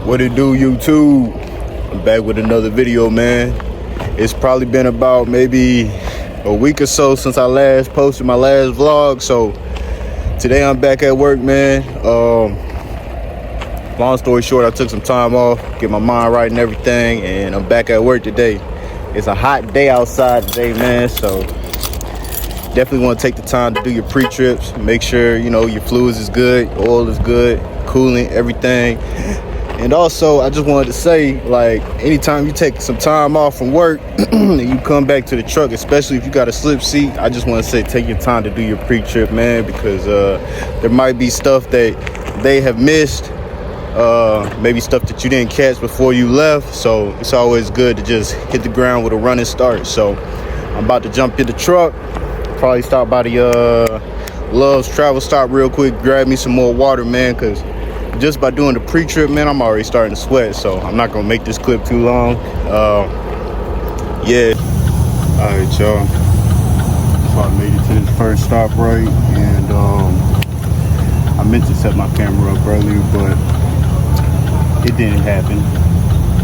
What it do, YouTube? I'm back with another video, man. It's probably been about maybe a week or so since I last posted my last vlog. So today I'm back at work, man. Long story short, I took some time off, get my mind right and everything, and I'm back at work today. It's a hot day outside today, man, so definitely want to take the time to do your pre-trips. Make sure, you know, your fluids is good, oil is good, coolant, everything. And also, I just wanted to say, like, anytime you take some time off from work and you come back to the truck, especially if you got a slip seat, I just want to say take your time to do your pre-trip, man, because there might be stuff that they have missed, maybe stuff that you didn't catch before you left. So it's always good to just hit the ground with a running start. So I'm about to jump in the truck, probably stop by the Love's Travel Stop real quick, grab me some more water, man, because just by doing the pre-trip, man, I'm already starting to sweat. So I'm not gonna make this clip too long. Yeah, all right, y'all, so I made it to this first stop, right? And I meant to set my camera up earlier, but it didn't happen.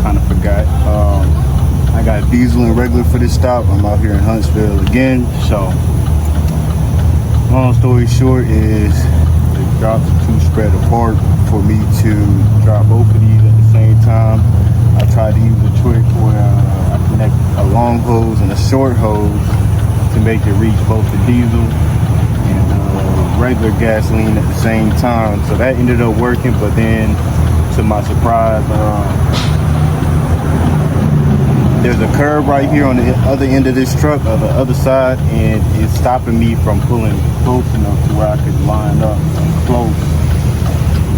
Kind of forgot. I got diesel and regular for this stop. I'm out here in Huntsville again. So long story short is the drops are too spread apart for me to drop both of these at the same time. I tried to use a trick where I connect a long hose and a short hose to make it reach both the diesel and regular gasoline at the same time. So that ended up working, but then to my surprise, there's a curve right here on the other end of this truck, on the other side, and it's stopping me from pulling close enough to where I could line up close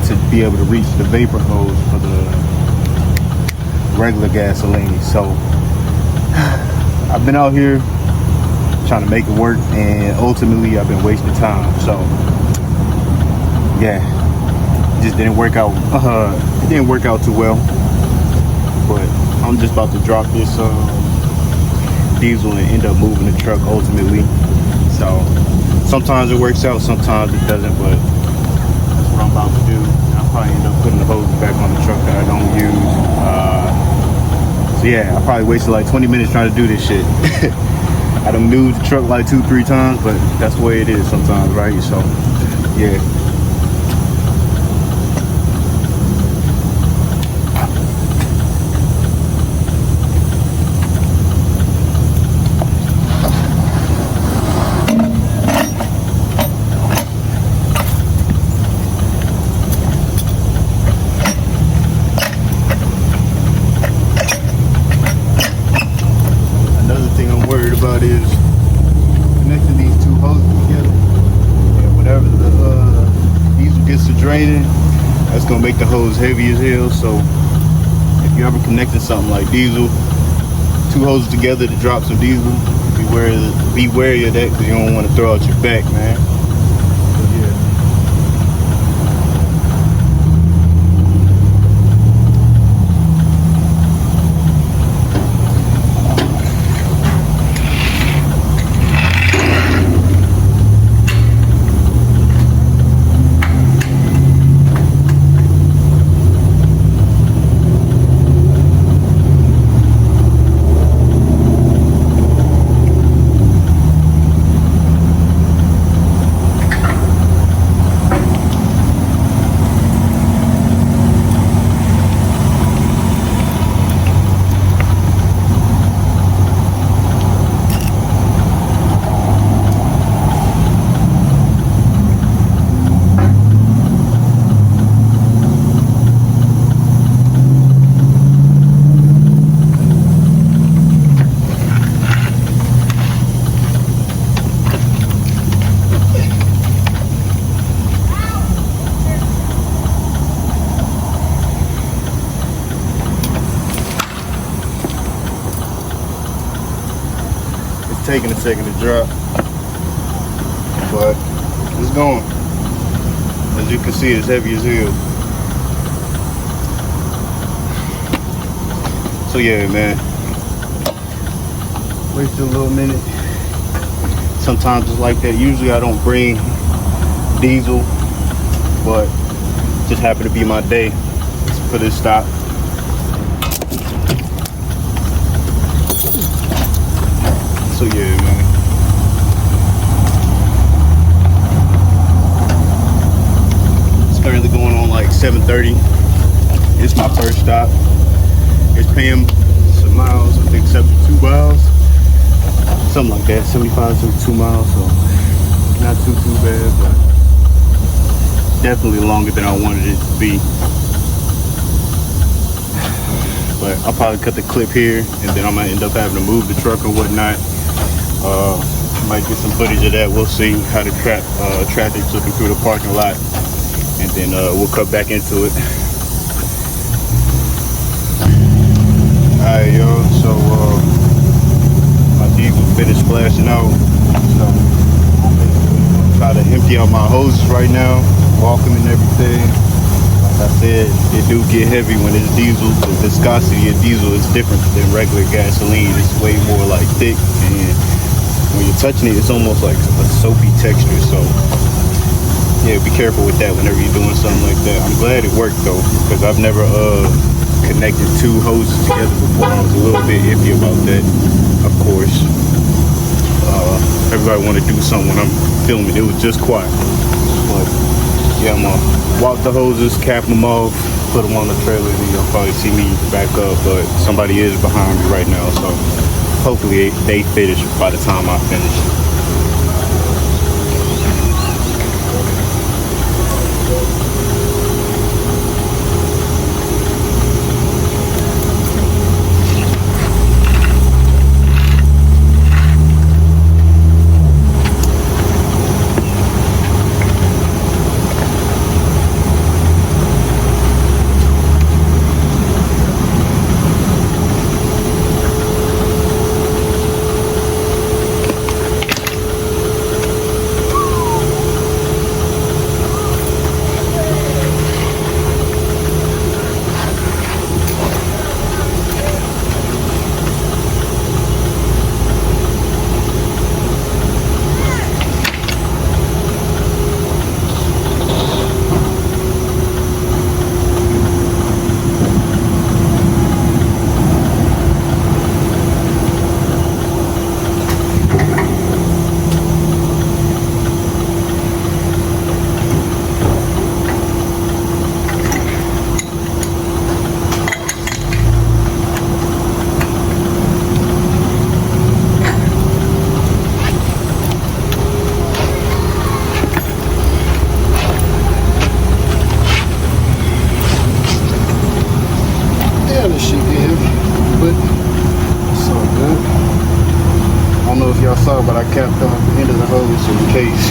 to be able to reach the vapor hose for the regular gasoline. So I've been out here trying to make it work, and ultimately I've been wasting time. So yeah, it just didn't work out. It didn't work out too well, but I'm just about to drop this diesel and end up moving the truck ultimately. So sometimes it works out, sometimes it doesn't, but that's what I'm about to do. I'll probably end up putting the hose back on the truck that I don't use. So yeah, I probably wasted like 20 minutes trying to do this shit. I done moved the truck like 2-3 times, but that's the way it is sometimes, right? So yeah. About is connecting these two hoses together, and whenever the diesel gets to draining, that's gonna make the hose heavy as hell. So if you ever connected something like diesel, two hoses together to drop some diesel, be wary of that, because you don't want to throw out your back, man. So yeah. Taking a second to drop, but it's going. As you can see, it's heavy as hell. So yeah, man, wasted a little minute. Sometimes it's like that. Usually I don't bring diesel, but just happened to be my day. for this stop. So yeah, man. It's currently going on like 7:30. It's my first stop. It's paying some miles, I think 72 miles. Something like that, 75, 72 miles. So not too bad, but definitely longer than I wanted it to be. But I'll probably cut the clip here, and then I might end up having to move the truck or whatnot. Might get some footage of that. We'll see how the traffic's looking through the parking lot, and then we'll cut back into it. Alright, yo. So my diesel finished flashing out. So I'm try to empty out my hoses right now, walk them and everything. Like I said, it do get heavy when it's diesel. The viscosity of diesel is different than regular gasoline. It's way more like thick, and when you're touching it, it's almost like a soapy texture. So yeah, be careful with that whenever you're doing something like that. I'm glad it worked though, because I've never connected two hoses together before. I was a little bit iffy about that. Of course, everybody want to do something when I'm filming. It was just quiet, but yeah, I'm gonna walk the hoses, cap them off, put them on the trailer, and you'll probably see me back up. But somebody is behind me right now, so hopefully they finish by the time I finish. But I capped off the end of the hose in case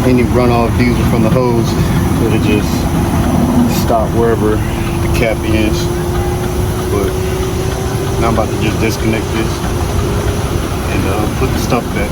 any runoff diesel from the hose would have just stopped wherever the cap ends. But now I'm about to just disconnect this and put the stuff back.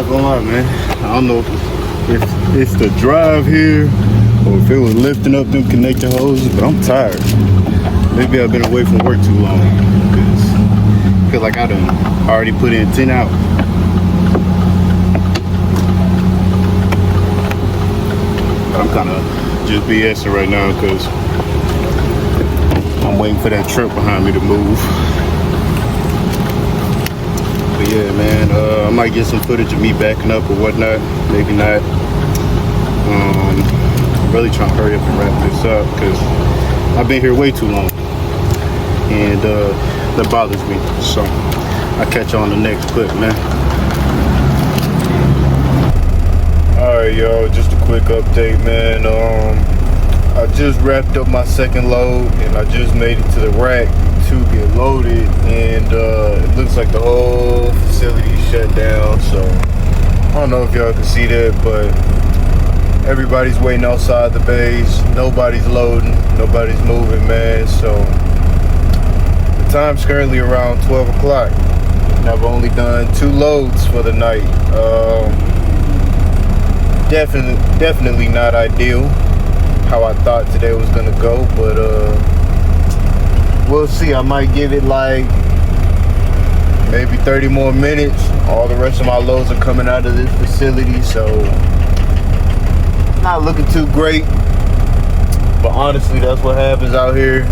not gonna lie, man. I don't know if it's the drive here or if it was lifting up them connector hoses, but I'm tired. Maybe I've been away from work too long because I feel like I done already put in 10 out. But I'm kind of just BSing right now because I'm waiting for that truck behind me to move. But yeah, man, I might get some footage of me backing up or whatnot. Maybe not. I'm really trying to hurry up and wrap this up because I've been here way too long, and that bothers me. So I'll catch you on the next clip, man. Alright, y'all, just a quick update, man. I just wrapped up my second load and I just made it to the rack to get loaded, and it looks like the whole facility shut down. So I don't know if y'all can see that, but everybody's waiting outside the base. Nobody's loading, nobody's moving, man. So the time's currently around 12 o'clock and I've only done 2 loads for the night. Definitely not ideal how I thought today was gonna go, but we'll see. I might give it like maybe 30 more minutes. All the rest of my loads are coming out of this facility, so not looking too great. But honestly, that's what happens out here.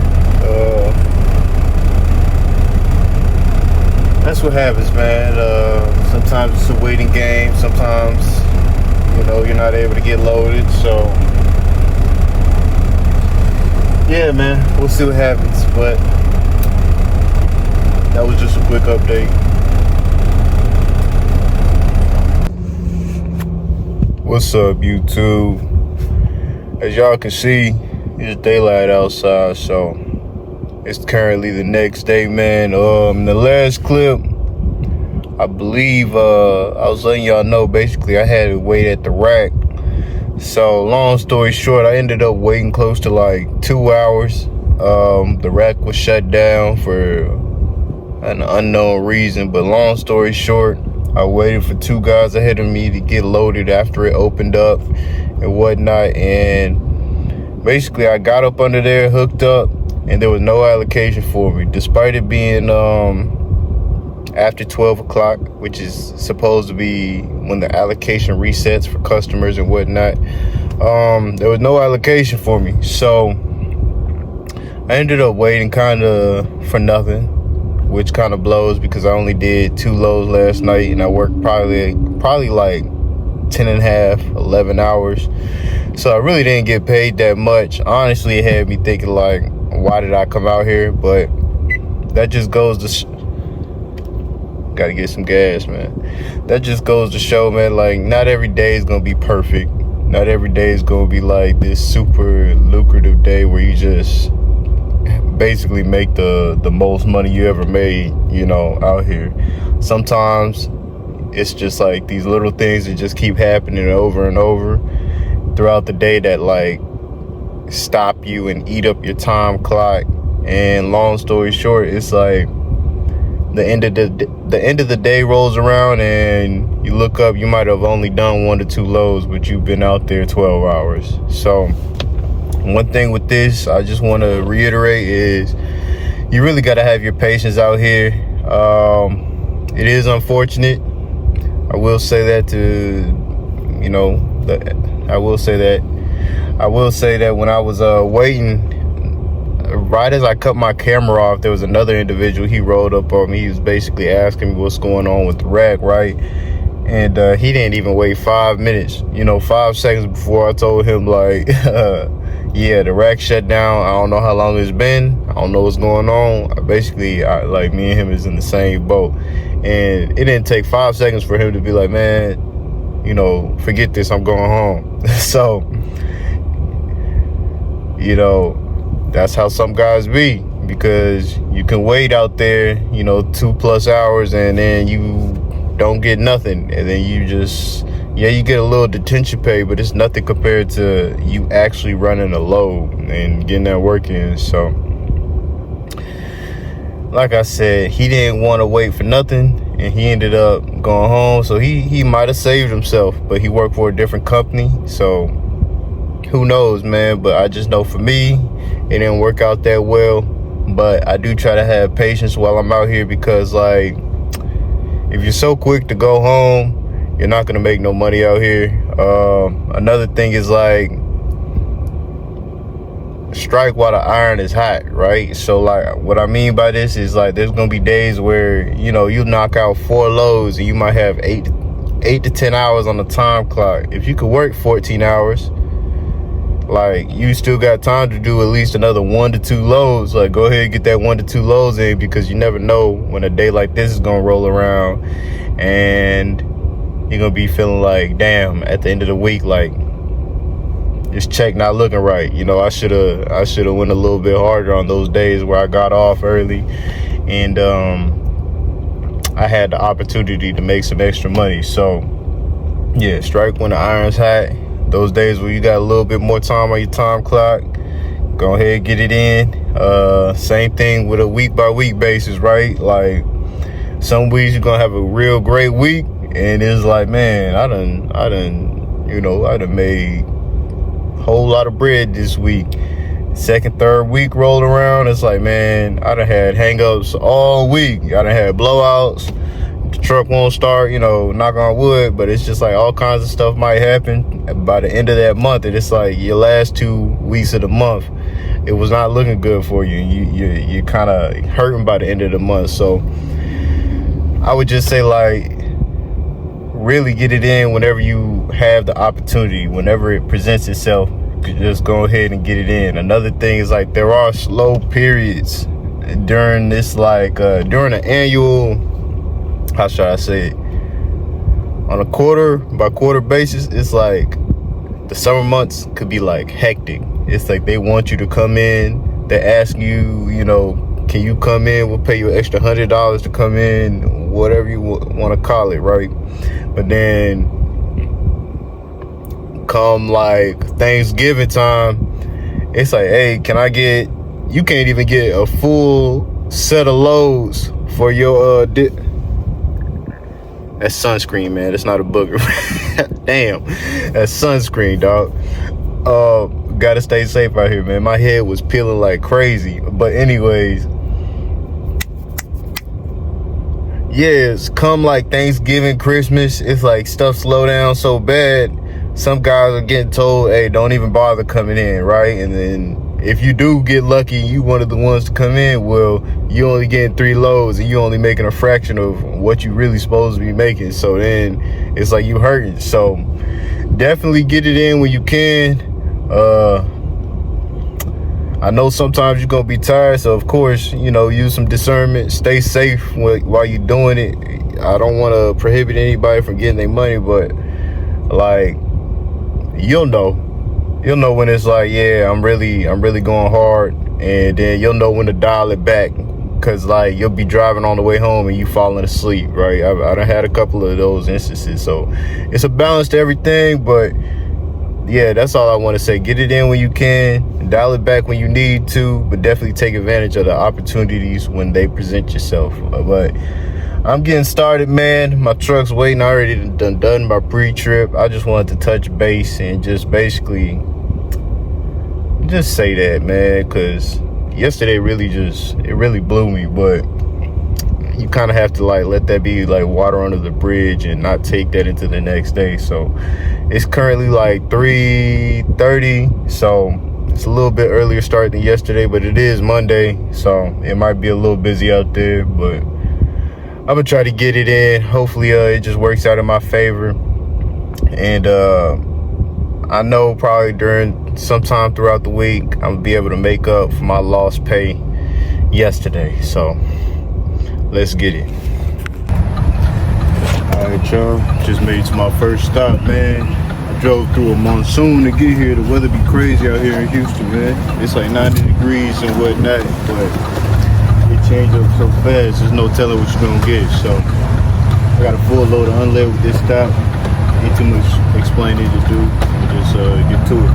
That's what happens, man. Sometimes it's a waiting game. Sometimes, you know, you're not able to get loaded. So yeah, man, we'll see what happens. But that was just a quick update. What's up, YouTube? As y'all can see, it's daylight outside, so it's currently the next day, man. In the last clip, I believe I was letting y'all know basically I had to wait at the rack. So long story short, I ended up waiting close to like 2 hours. The rack was shut down for an unknown reason, but long story short, I waited for 2 guys ahead of me to get loaded after it opened up and whatnot, and basically I got up under there, hooked up, and there was no allocation for me, despite it being after 12 o'clock, which is supposed to be when the allocation resets for customers and whatnot. There was no allocation for me, so I ended up waiting kind of for nothing, which kind of blows because I only did 2 loads last night and I worked probably like 10 and a half, 11 hours. So I really didn't get paid that much. Honestly, it had me thinking like, why did I come out here? But that just goes to gotta get some gas, man. That just goes to show, man, like not every day is gonna be perfect. Not every day is gonna be like this super lucrative day where you just basically make the most money you ever made, you know, out here. Sometimes it's just like these little things that just keep happening over and over throughout the day that like stop you and eat up your time clock. And long story short, it's like the end of the day rolls around and you look up, you might have only done 1 to 2 loads, but you've been out there 12 hours. So one thing with this, I just want to reiterate, is you really got to have your patience out here. It is unfortunate. I will say that I will say that when I was waiting, right as I cut my camera off, there was another individual. He rolled up on me. He was basically asking me what's going on with the rack, right? And he didn't even wait 5 minutes, 5 seconds before I told him, like, yeah, the rack shut down. I don't know how long it's been. I don't know what's going on. Basically, like, me and him is in the same boat. And it didn't take 5 seconds for him to be like, man, forget this, I'm going home. So, that's how some guys be, because you can wait out there, 2+ hours, and then you don't get nothing. And then you just, you get a little detention pay, but it's nothing compared to you actually running a load and getting that work in. So, like I said, he didn't want to wait for nothing, and he ended up going home. So he might have saved himself, but he worked for a different company. So who knows, man? But I just know for me, it didn't work out that well. But I do try to have patience while I'm out here, because like, if you're so quick to go home, you're not gonna make no money out here. Another thing is like, strike while the iron is hot, right? So like, what I mean by this is like, there's gonna be days where, you know, you knock out 4 loads and you might have 8 to 10 hours on the time clock. If you could work 14 hours, like, you still got time to do at least another 1 to 2 loads. Like, go ahead and get that 1 to 2 loads in, because you never know when a day like this is gonna roll around and you're gonna be feeling like, damn, at the end of the week, like, this check not looking right. You know, I should have went a little bit harder on those days where I got off early, and I had the opportunity to make some extra money. So yeah, strike when the iron's hot. Those days where you got a little bit more time on your time clock, go ahead and get it in. Same thing with a week by week basis, right? Like, some weeks you're gonna have a real great week, and it's like, man, I done made a whole lot of bread this week. Second, third week roll around, it's like, man, I done had hangups all week. I done had blowouts. The truck won't start, you know, knock on wood, but it's just like all kinds of stuff might happen by the end of that month. And it's like your last 2 weeks of the month, it was not looking good for you. You're kind of hurting by the end of the month. So I would just say, like, really get it in whenever you have the opportunity, whenever it presents itself. Just go ahead and get it in. Another thing is, like, there are slow periods during this, like, during an annual, how should I say it, on a quarter by quarter basis. It's like the summer months could be like hectic. It's like they want you to come in. They ask you, you know, can you come in? We'll pay you an extra $100 to come in, whatever you want to call it, right? But then come like Thanksgiving time, it's like, hey, you can't even get a full set of loads for your that's sunscreen, man. That's not a booger. Damn, that's sunscreen, dog. Gotta stay safe out here, man. My head was peeling like crazy. But anyways, yeah, it's come like Thanksgiving, Christmas, it's like stuff slow down so bad. Some guys are getting told, hey, don't even bother coming in, right? And then if you do get lucky, you one of the ones to come in, well, you only getting 3 loads and you only making a fraction of what you really supposed to be making. So then it's like you hurting. So definitely get it in when you can. I know sometimes you're gonna be tired, so of course, you know, use some discernment, stay safe while you're doing it. I don't want to prohibit anybody from getting their money, but like, you'll know when it's like, yeah, I'm really going hard, and then you'll know when to dial it back, because like, you'll be driving on the way home and you falling asleep, right? I done had a couple of those instances. So it's a balance to everything, but yeah, that's all I want to say. Get it in when you can, dial it back when you need to, but definitely take advantage of the opportunities when they present yourself. But I'm getting started, man. My truck's waiting. I already done my pre-trip. I just wanted to touch base and just basically just say that, man, because yesterday really blew me. But you kind of have to like let that be like water under the bridge and not take that into the next day. So it's currently like 3:30, so it's a little bit earlier start than yesterday, but it is Monday, so it might be a little busy out there, but I'm gonna try to get it in. Hopefully it just works out in my favor. And I know probably during sometime throughout the week, I'm gonna be able to make up for my lost pay yesterday. So let's get it. All right, y'all, just made it to my first stop, man. I drove through a monsoon to get here. The weather be crazy out here in Houston, man. It's like 90 degrees and whatnot, but it changed up so fast, there's no telling what you're gonna get. So I got a full load of unleaded with this stop. Ain't too much explaining to do. Just get to it.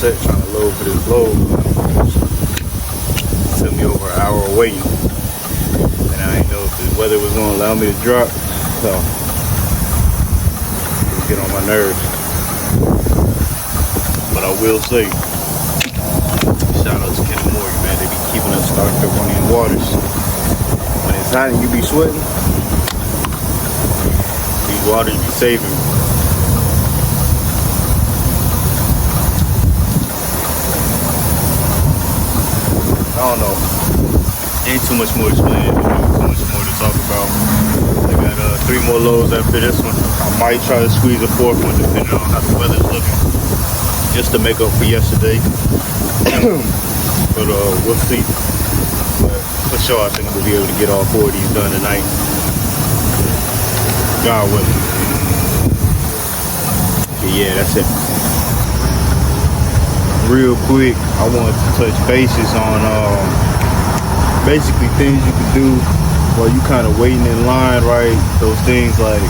set trying to load for this load. It took me over an hour of waiting. And I didn't know if the weather was gonna allow me to drop. So it get on my nerves. But I will say, shout out to Kenny Morgan, man. They be keeping us stocked up on these waters. When it's hot and you be sweating, these waters be saving me. I don't know. Ain't too much more to explain. Too much more to talk about. I got 3 more loads after this one. I might try to squeeze a 4th one depending on how the weather's looking, just to make up for yesterday. But we'll see. But for sure, I think we'll be able to get all 4 of these done tonight. God willing. But yeah, that's it. Real quick, I wanted to touch bases on basically things you can do while you kind of waiting in line, right? Those things like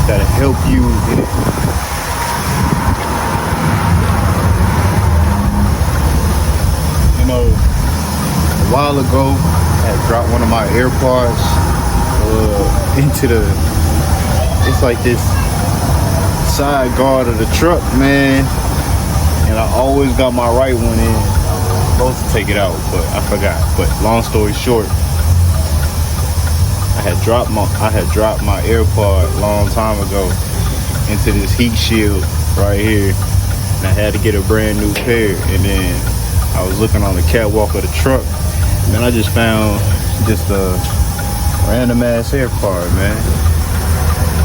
that'll help you in it. You know, a while ago, I had dropped one of my AirPods into it's like this side guard of the truck, man. And I always got my right one in. I was supposed to take it out, but I forgot. But long story short, I had dropped my AirPod a long time ago into this heat shield right here, and I had to get a brand new pair. And then I was looking on the catwalk of the truck, and then I just found just a random ass AirPod, man.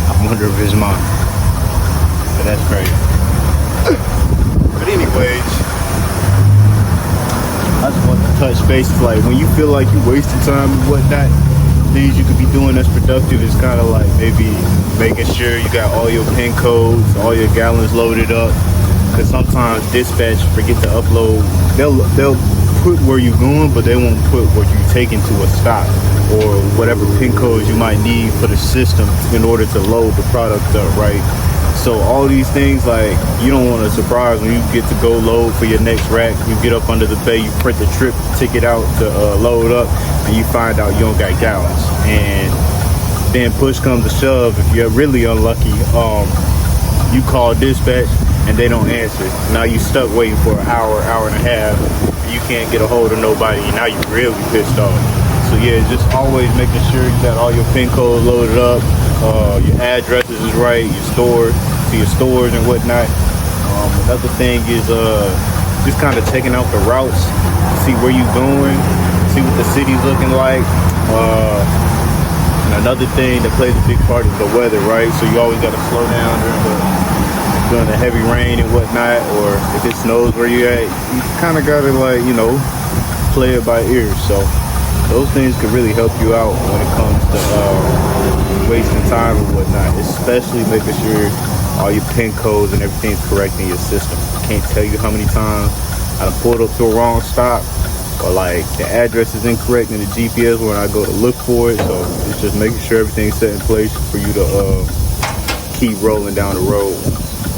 I wonder if it's mine, but that's crazy. But anyways, I just want to touch bases. Like when you feel like you're wasting time and whatnot, things you could be doing that's productive is kind of like maybe making sure you got all your pin codes, all your gallons loaded up. Because sometimes dispatch forget to upload. They'll put where you're going, but they won't put what you're taking to a stop or whatever pin codes you might need for the system in order to load the product up, right? So all these things, like, you don't want to surprise when you get to go load for your next rack. You get up under the bay, you print the trip ticket out to load up, and you find out you don't got gallons. And then push comes to shove, if you're really unlucky, you call dispatch and they don't answer. Now you stuck waiting for an hour, hour and a half, and you can't get a hold of nobody. Now you're really pissed off. So yeah, just always making sure you got all your pin codes loaded up, your addresses is right, your stores and whatnot. Another thing is just kind of checking out the routes, see where you're going, see what the city's looking like. And another thing that plays a big part is the weather, right? So you always got to slow down during the heavy rain and whatnot, or if it snows where you're at, you kind of got to, like, you know, play it by ear. So those things could really help you out when it comes to wasting time and whatnot, especially making sure all your pin codes and everything's correct in your system. I can't tell you how many times I pulled up to a wrong stop, or like the address is incorrect in the GPS when I go to look for it. So it's just making sure everything's set in place for you to keep rolling down the road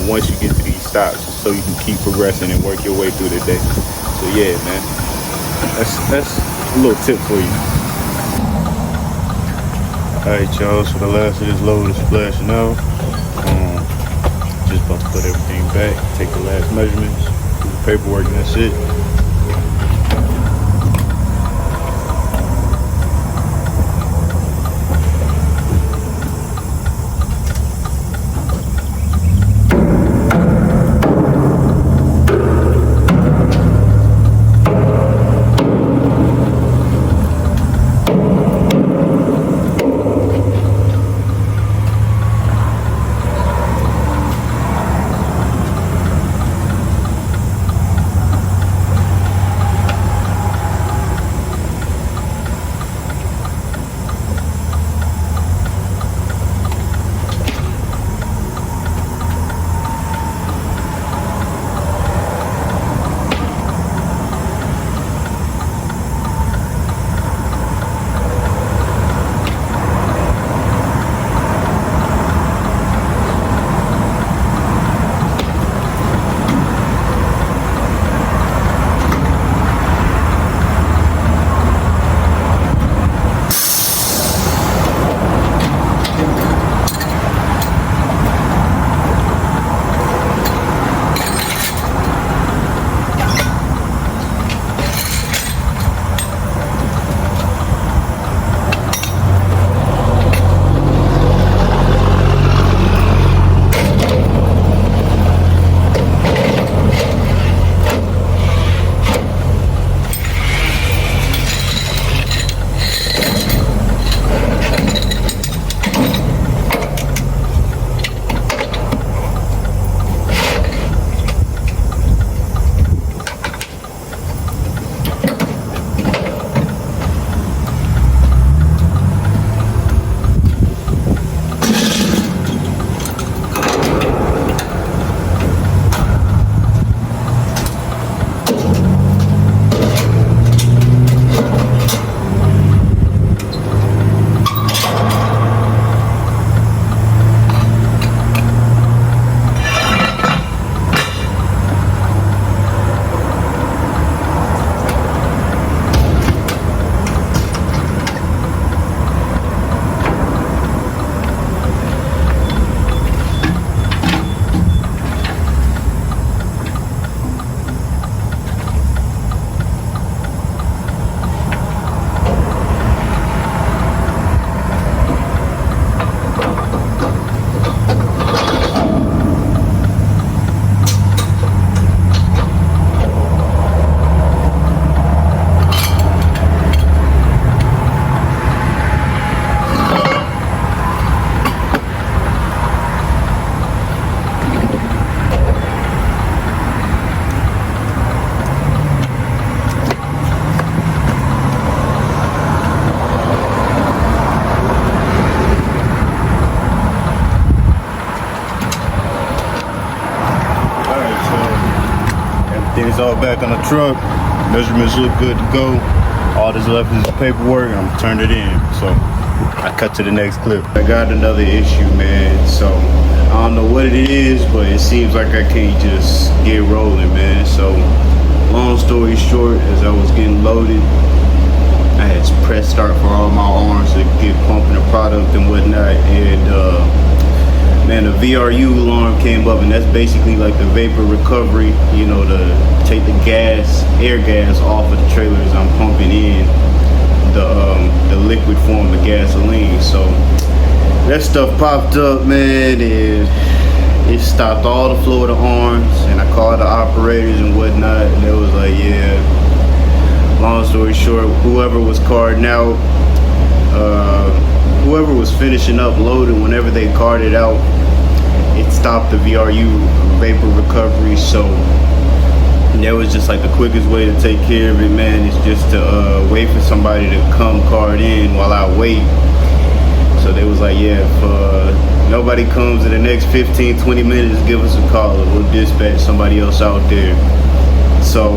once you get to these stops, so you can keep progressing and work your way through the day. So yeah, man, that's a little tip for you. Alright, y'all, so the last of this load is flashing out. Just about to put everything back, take the last measurements, do the paperwork, and that's it. everything's all back on the truck. Measurements look good to go. All that's left is the paperwork, and I'm gonna turn it in. So I cut to the next clip. I got another issue, man. So I don't know what it is, but it seems like I can't just get rolling, man. So long story short, as I was getting loaded, I had to press start for all my arms to get pumping the product and whatnot, and man, the VRU alarm came up, and that's basically like the vapor recovery, you know, to take the gas, air gas off of the trailers. I'm pumping in the liquid form of gasoline. So that stuff popped up, man, and it stopped all the flow of the arms, and I called the operators and whatnot, and it was like, yeah, long story short, whoever was carding out, whoever was finishing up loading, whenever they carded out, it stopped the VRU vapor recovery. So that was just like the quickest way to take care of it, man, is just to wait for somebody to come card in while I wait. So they was like, yeah, if nobody comes in the next 15-20 minutes, give us a call and we'll dispatch somebody else out there. So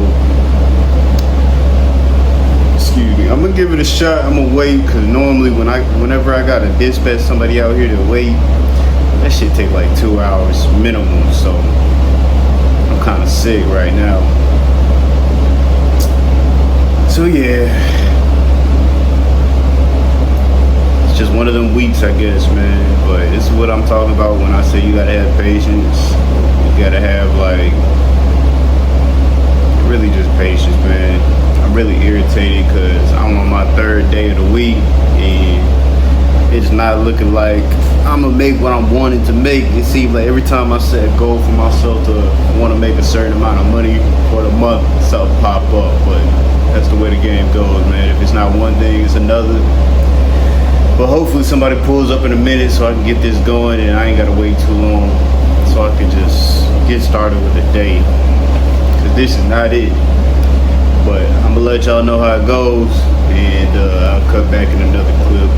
excuse me, I'm gonna give it a shot. I'm gonna wait, because normally whenever I gotta dispatch somebody out here to wait, that shit take like 2 hours minimum. So I'm kind of sick right now. So yeah, it's just one of them weeks, I guess, man. But this is what I'm talking about when I say you gotta have patience. You gotta have, like, really just patience, man. I'm really irritated because I'm on my 3rd day of the week, and it's not looking like I'm gonna make what I'm wanting to make. It seems like every time I set a goal for myself to want to make a certain amount of money for the month, something pop up. But that's the way the game goes, man. If it's not one thing, it's another. But hopefully somebody pulls up in a minute so I can get this going, and I ain't gotta wait too long, so I can just get started with the day, because this is not it. But I'm gonna let y'all know how it goes, and I'll cut back in another clip.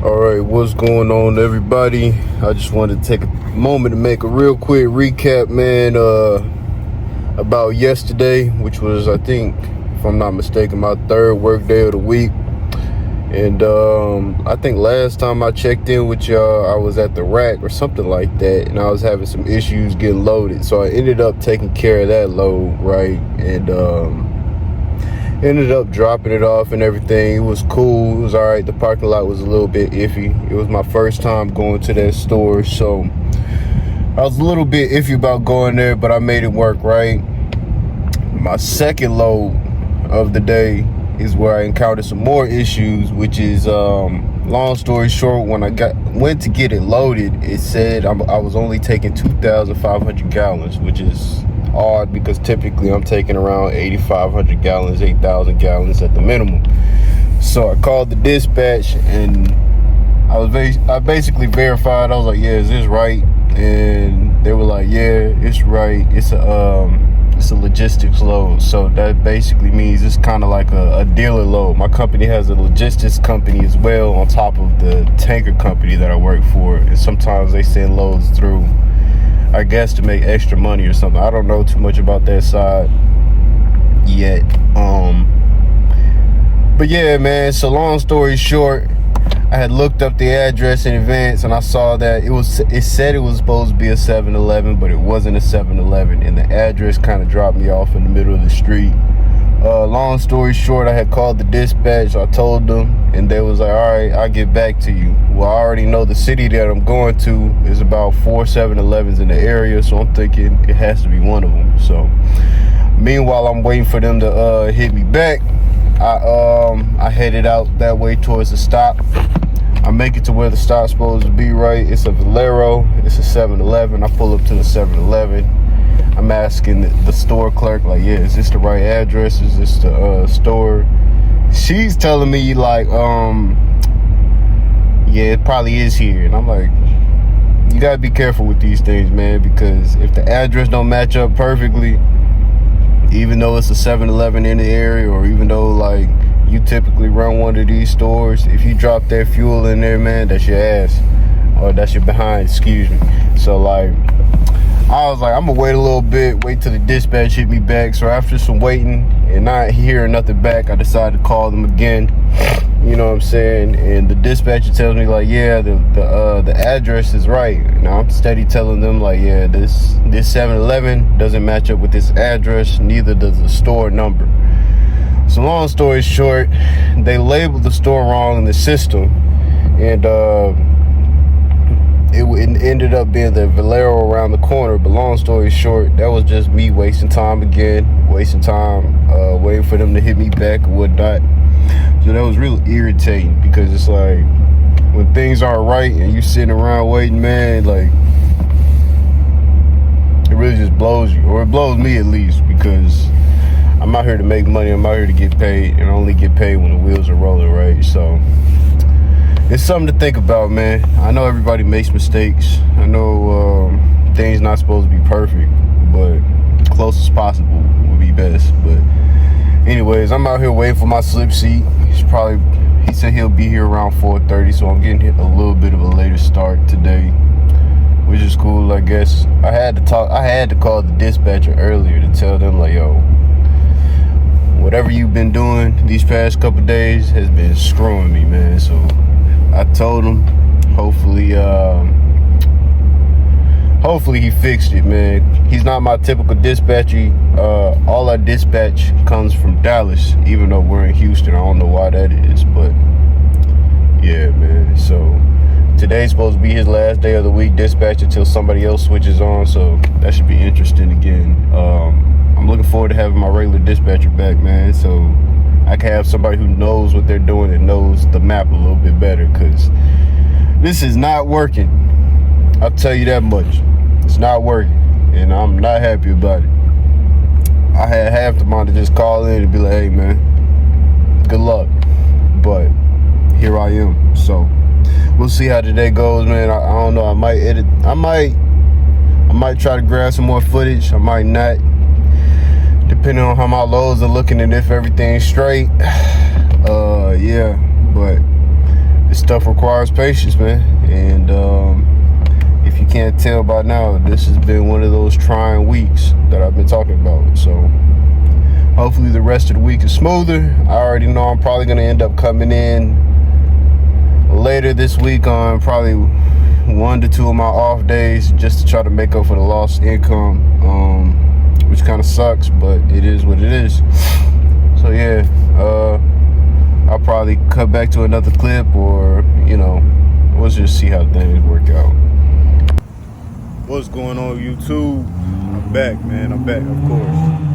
Alright, what's going on, everybody? I just wanted to take a moment to make a real quick recap, man, about yesterday, which was, I think, if I'm not mistaken, my 3rd work day of the week. And I think last time I checked in with y'all, I was at the rack or something like that, and I was having some issues getting loaded. So I ended up taking care of that load, right? And ended up dropping it off and everything. It was cool. It was all right. The parking lot was a little bit iffy. It was my first time going to that store, so I was a little bit iffy about going there, but I made it work, right? My 2nd load of the day is where I encountered some more issues, which is, long story short, when I went to get it loaded, it said I was only taking 2,500 gallons, which is odd, because typically I'm taking around 8,500 gallons, 8,000 gallons at the minimum. So I called the dispatch, and I basically verified. I was like, yeah, is this right? And they were like, yeah, it's right. It's a logistics load. So that basically means it's kind of like a dealer load. My company has a logistics company as well, on top of the tanker company that I work for, and sometimes they send loads through, I guess, to make extra money or something. I don't know too much about that side yet. But yeah, man, so long story short, I had looked up the address in advance, and I saw that it said it was supposed to be a 7-Eleven, but it wasn't a 7-Eleven, and the address kind of dropped me off in the middle of the street. Long story short, I had called the dispatch. I told them, and they was like, all right, I'll get back to you. Well, I already know the city that I'm going to is about 4 7-Elevens in the area, so I'm thinking it has to be one of them. So meanwhile, I'm waiting for them to hit me back. I headed out that way towards the stop. I make it to where the stop's supposed to be, right? It's a Valero. It's a 7-Eleven. I pull up to the 7-Eleven. I'm asking the store clerk, like, yeah, is this the right address? Is this the store? She's telling me, like, yeah, it probably is here. And I'm like, you gotta be careful with these things, man, because if the address don't match up perfectly, even though it's a 7-Eleven in the area, or even though, like, you typically run one of these stores, if you drop that fuel in there, man, that's your ass, or that's your behind, excuse me. So, like, I was like, I'm gonna wait a little bit, wait till the dispatch hit me back. So after some waiting and not hearing nothing back, I decided to call them again. You know what I'm saying? And the dispatcher tells me like, yeah, the address is right. Now I'm steady telling them like, yeah, this 7-Eleven doesn't match up with this address, neither does the store number. So long story short, they labeled the store wrong in the system, and it ended up being the Valero around the corner. But long story short, that was just me wasting time again, waiting for them to hit me back or whatnot. So that was really irritating, because it's like, when things aren't right and you sitting around waiting, man, like, it really just blows you, or it blows me at least, because I'm out here to make money, I'm out here to get paid, and I only get paid when the wheels are rolling, right? So it's something to think about, man. I know everybody makes mistakes. I know things not supposed to be perfect, but close as possible would be best. But anyways, I'm out here waiting for my slip seat. He said he'll be here around 4:30, so I'm getting a little bit of a later start today, which is cool, I guess. I had to call the dispatcher earlier to tell them like, yo, whatever you've been doing these past couple days has been screwing me, man. So I told him, hopefully he fixed it, man. He's not my typical dispatcher. All our dispatch comes from Dallas, even though we're in Houston. I don't know why that is, but yeah, man. So today's supposed to be his last day of the week dispatch until somebody else switches on, so that should be interesting again. I'm looking forward to having my regular dispatcher back, man, so I can have somebody who knows what they're doing and knows the map a little bit better, because this is not working. I'll tell you that much. It's not working, and I'm not happy about it. I had half the mind to just call in and be like, hey, man, good luck. But here I am. So we'll see how today goes, man. I don't know. I might edit. I might try to grab some more footage. I might not, depending on how my loads are looking and if everything's straight. Yeah, but this stuff requires patience, man. And if you can't tell by now, this has been one of those trying weeks that I've been talking about. So hopefully the rest of the week is smoother. I already know I'm probably going to end up coming in later this week on probably 1 to 2 of my off days, just to try to make up for the lost income, which kind of sucks, but it is what it is. So yeah, I'll probably cut back to another clip, or we'll just see how things work out. What's going on, YouTube? I'm back, man. I'm back, of course.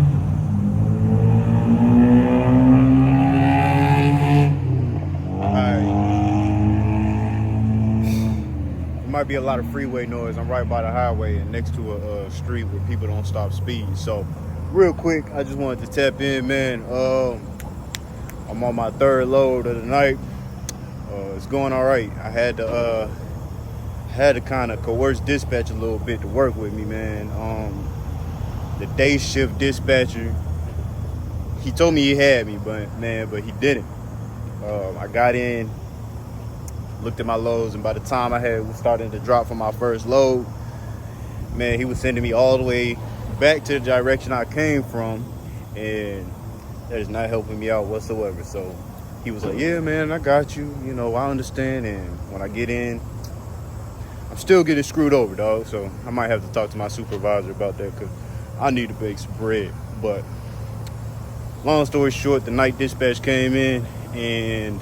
Might be a lot of freeway noise. I'm right by the highway and next to a street where people don't stop speeding. So real quick, I just wanted to tap in, man. I'm on my 3rd load of the night. It's going all right. I had to kind of coerce dispatch a little bit to work with me, man. The day shift dispatcher, he told me he had me, but he didn't. I got in, looked at my loads, and by the time I was starting to drop for my first load, man, he was sending me all the way back to the direction I came from, and that is not helping me out whatsoever. So he was like, yeah, man, I got you, I understand. And when I get in, I'm still getting screwed over, dog. So I might have to talk to my supervisor about that, because I need to bake some bread. But long story short, the night dispatch came in, and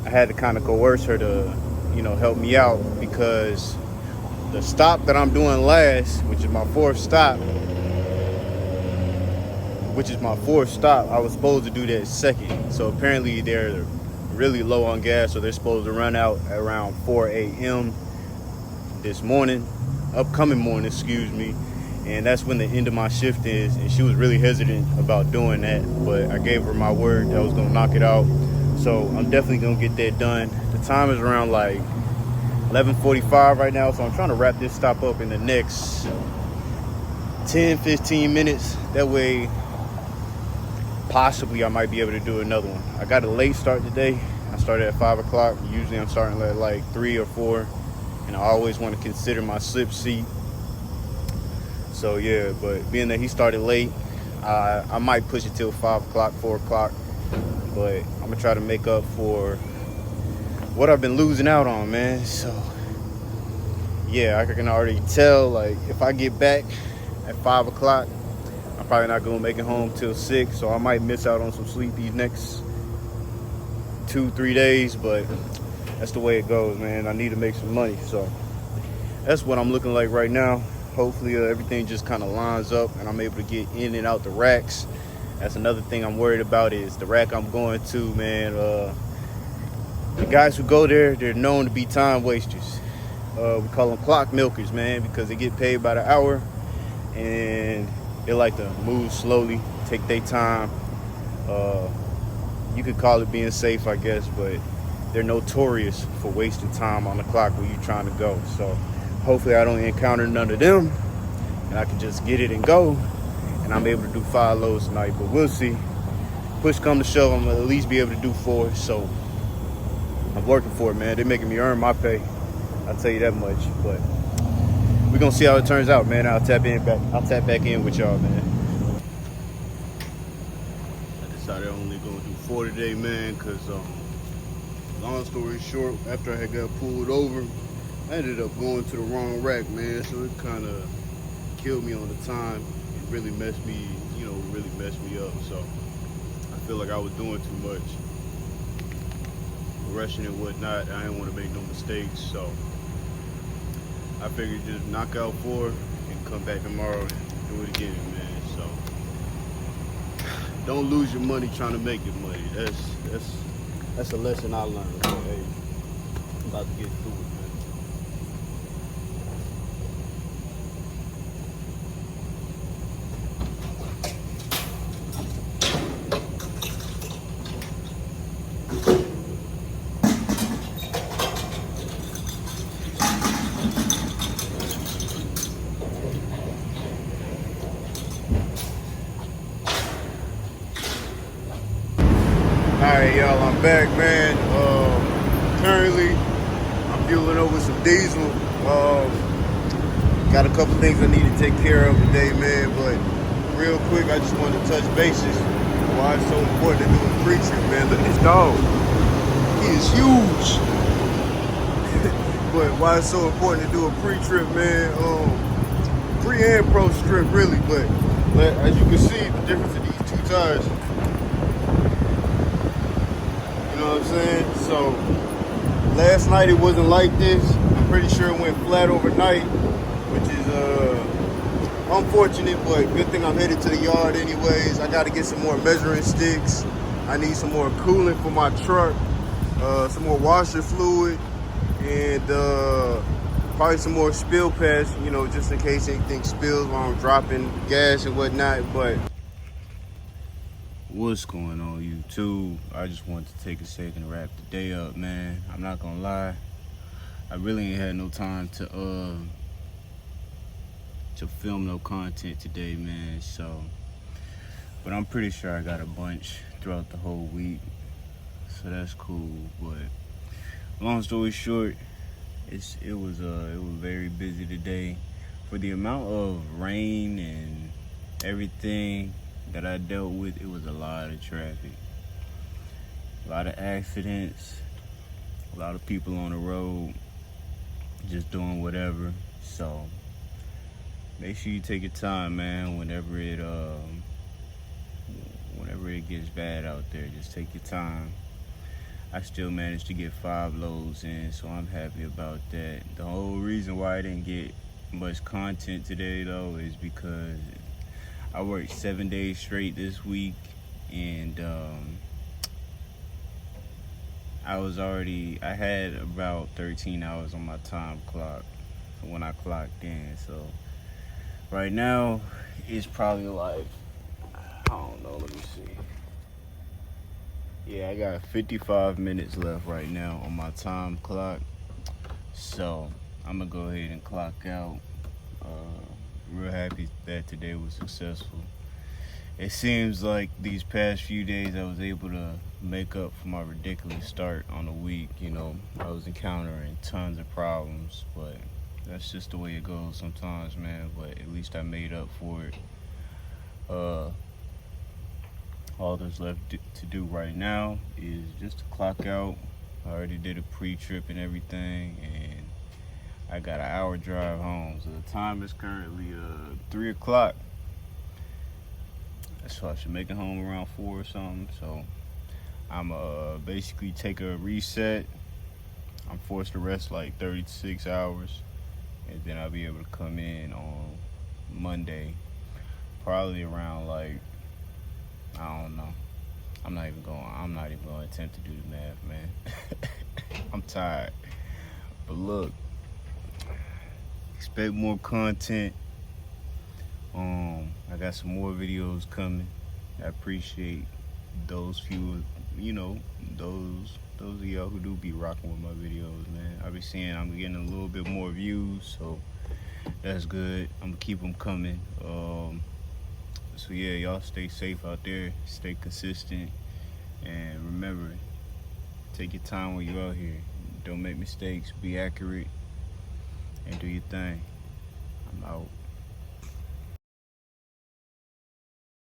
I had to kind of coerce her to, help me out, because the stop that I'm doing last, which is my fourth stop, I was supposed to do that second. So apparently they're really low on gas, so they're supposed to run out around 4 a.m. upcoming morning, excuse me. And that's when the end of my shift is, and she was really hesitant about doing that, but I gave her my word that I was gonna knock it out. So I'm definitely gonna get that done. The time is around like 11:45 right now, so I'm trying to wrap this stop up in the next 10-15 minutes. That way, possibly I might be able to do another one. I got a late start today. I started at 5 o'clock. Usually I'm starting at like 3 or 4, and I always want to consider my slip seat So yeah, but being that he started late, I might push it till 5 o'clock, 4 o'clock. But I'm gonna try to make up for what I've been losing out on, man. So yeah, I can already tell, like, if I get back at 5 o'clock, I'm probably not gonna make it home till 6. So I might miss out on some sleep these next 2-3 days, but that's the way it goes, man. I need to make some money, so that's what I'm looking like right now. Hopefully everything just kind of lines up and I'm able to get in and out the racks. That's another thing I'm worried about, is the rack I'm going to, man. The guys who go there, they're known to be time wasters. We call them clock milkers, man, because they get paid by the hour and they like to move slowly, take their time. You could call it being safe, I guess, but they're notorious for wasting time on the clock when you're trying to go. So hopefully I don't encounter none of them and I can just get it and go, and I'm able to do 5 loads tonight. But we'll see. Push come to shove, I'm gonna at least be able to do 4. So I'm working for it, man. They're making me earn my pay, I'll tell you that much. But we're gonna see how it turns out, man. I'll tap back in with y'all, man. I decided I'm only gonna do 4 today, man, because long story short, after I had got pulled over, I ended up going to the wrong rack, man. So it kind of killed me on the time. It really messed me, really messed me up. So I feel like I was doing too much, rushing and whatnot. I didn't want to make no mistakes, so I figured just knock out 4 and come back tomorrow and do it again, man. So don't lose your money trying to make your money. That's a lesson I learned. So, hey, I'm about to get through it, man. Alright, y'all, I'm back, man. Currently, I'm fueling over some diesel. Got a couple things I need to take care of today, man. But real quick, I just wanted to touch bases. Why it's so important to do a pre-trip, man. Look at this dog. He is huge. But why it's so important to do a pre-trip, man. Pre and pro strip, really. But as you can see, the difference in these 2 tires. You know what I'm saying? So last night it wasn't like this. I'm pretty sure it went flat overnight, which is unfortunate, but good thing I'm headed to the yard anyways. I got to get some more measuring sticks. I need some more coolant for my truck, some more washer fluid, and probably some more spill pads, just in case anything spills while I'm dropping gas and whatnot. But what's going on, YouTube? I just wanted to take a second to wrap the day up, man. I'm not gonna lie, I really ain't had no time to film no content today, man. So, but I'm pretty sure I got a bunch throughout the whole week, so that's cool. But long story short, it was very busy today. For the amount of rain and everything that I dealt with, it was a lot of traffic, a lot of accidents, a lot of people on the road just doing whatever. So make sure you take your time, man. Whenever it gets bad out there, just take your time. I still managed to get 5 loads in, so I'm happy about that. The whole reason why I didn't get much content today, though, is because I worked 7 days straight this week, and I had about 13 hours on my time clock when I clocked in. So right now it's probably like, I don't know, let me see. Yeah, I got 55 minutes left right now on my time clock. So I'm gonna go ahead and clock out. Real happy that today was successful. It seems like these past few days I was able to make up for my ridiculous start on the week. I was encountering tons of problems, but That's just the way it goes sometimes, man. But at least I made up for it. All that's left to do right now is just to clock out. I already did a pre-trip and everything, and I got an hour drive home. So the time is currently 3 o'clock. So I should make it home around 4 or something. So I'm basically take a reset. I'm forced to rest like 36 hours, and then I'll be able to come in on Monday, probably around like, I don't know. I'm not even going to attempt to do the math, man. I'm tired. But look, expect more content. I got some more videos coming. I appreciate those few, those of y'all who do be rocking with my videos, man. I be seeing I'm getting a little bit more views, so that's good. I'm gonna keep them coming. So yeah, y'all stay safe out there, stay consistent, and remember, take your time when you're out here. Don't make mistakes, be accurate, and do your thing. I'm out.